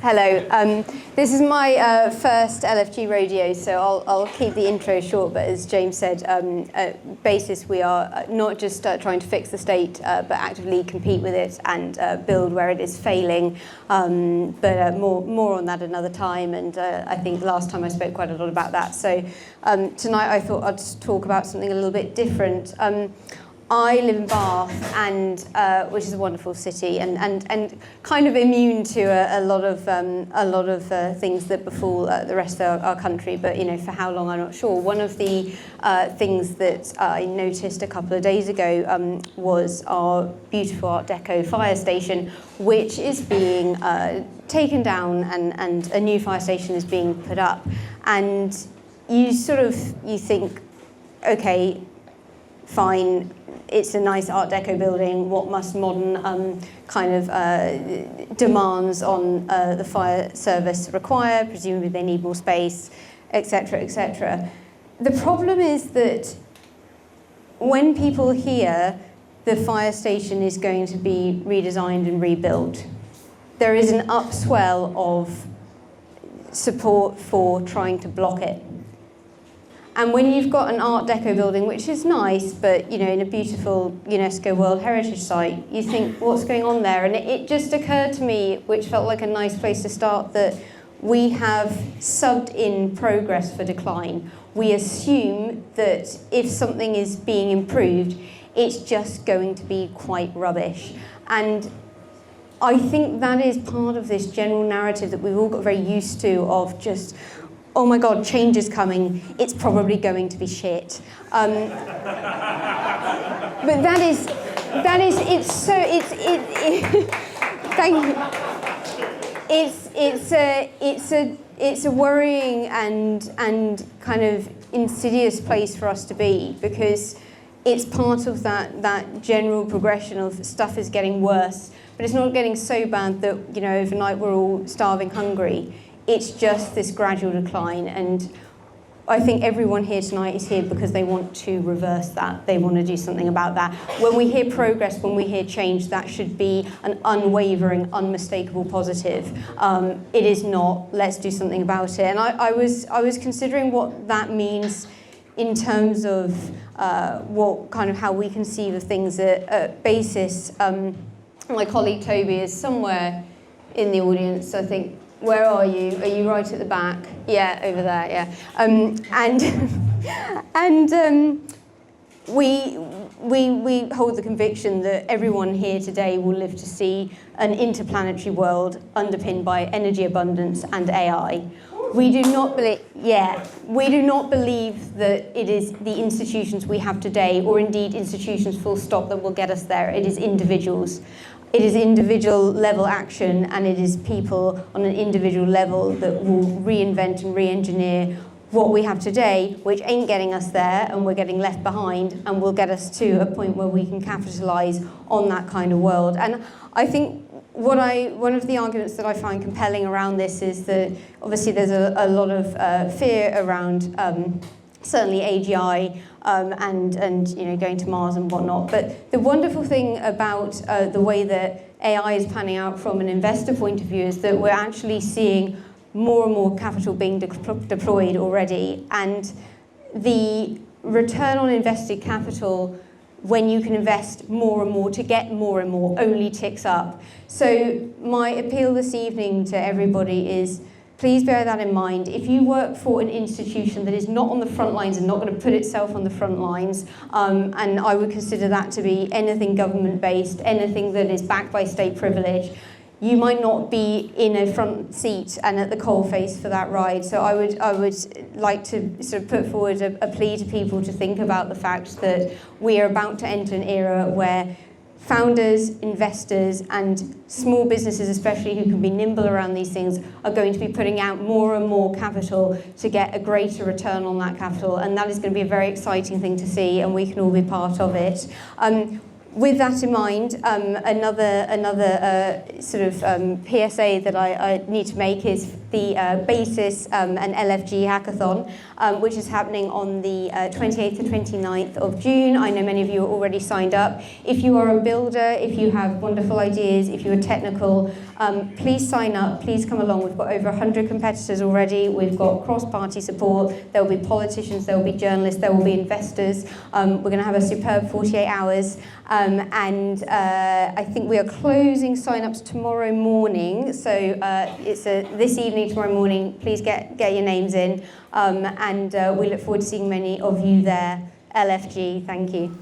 Hello. This is my first LFG rodeo, so I'll keep the intro short, but as James said, at Basis we are not just trying to fix the state, but actively compete with it and build where it is failing. But more on that another time, and I think last time I spoke quite a lot about that. So tonight I thought I'd talk about something a little bit different. I live in Bath, and which is a wonderful city, and kind of immune to a lot of things that befall the rest of our country. But for how long, I'm not sure. One of the things that I noticed a couple of days ago was our beautiful Art Deco fire station, which is being taken down, and a new fire station is being put up. And you think, okay, fine. It's a nice Art Deco building. What must modern demands on the fire service require? Presumably they need more space, etc., etc. The problem is that when people hear the fire station is going to be redesigned and rebuilt, there is an upswell of support for trying to block it. And when you've got an Art Deco building, which is nice, but in a beautiful UNESCO World Heritage Site, you think, what's going on there? And it just occurred to me, which felt like a nice place to start, that we have subbed in progress for decline. We assume that if something is being improved, it's just going to be quite rubbish. And I think that is part of this general narrative that we've all got very used to of just, oh my God, change is coming, it's probably going to be shit. But it's a worrying and kind of insidious place for us to be, because it's part of that general progression of stuff is getting worse, but it's not getting so bad that overnight we're all starving hungry. It's just this gradual decline, and I think everyone here tonight is here because they want to reverse that. They want to do something about that. When we hear progress, when we hear change, that should be an unwavering, unmistakable positive. It is not. Let's do something about it. And I was considering what that means in terms of how we conceive of things at Basis. My colleague Toby is somewhere in the audience, I think. Where are you? Are you right at the back? Yeah, over there, yeah. We hold the conviction that everyone here today will live to see an interplanetary world underpinned by energy abundance and AI. We do not believe that it is the institutions we have today, or indeed institutions full stop, that will get us there. It is individuals. It is individual level action, and it is people on an individual level that will reinvent and re-engineer what we have today, which ain't getting us there, and we're getting left behind, and will get us to a point where we can capitalize on that kind of world. And I think one of the arguments that I find compelling around this is that obviously there's a lot of fear around certainly AGI and going to Mars and whatnot. But the wonderful thing about the way that AI is panning out from an investor point of view is that we're actually seeing more and more capital being deployed already, and the return on invested capital, when you can invest more and more to get more and more, only ticks up. So my appeal this evening to everybody is, please bear that in mind. If you work for an institution that is not on the front lines and not going to put itself on the front lines, and I would consider that to be anything government-based, anything that is backed by state privilege, you might not be in a front seat and at the coalface for that ride. So I would like to sort of put forward a plea to people to think about the fact that we are about to enter an era where founders, investors, and small businesses especially, who can be nimble around these things, are going to be putting out more and more capital to get a greater return on that capital, and that is going to be a very exciting thing to see, and we can all be part of it. With that in mind, another sort of PSA that I need to make is the BASIS and LFG hackathon, which is happening on the 28th to 29th of June. I know many of you are already signed up. If you are a builder, if you have wonderful ideas, if you're technical, please sign up, please come along. We've got over 100 competitors already. We've got cross-party support. There will be politicians, there will be journalists, there will be investors. We're going to have a superb 48 hours. I think we are closing sign-ups tomorrow morning, so it's this evening, tomorrow morning. Please get your names in, and we look forward to seeing many of you there. LFG, thank you.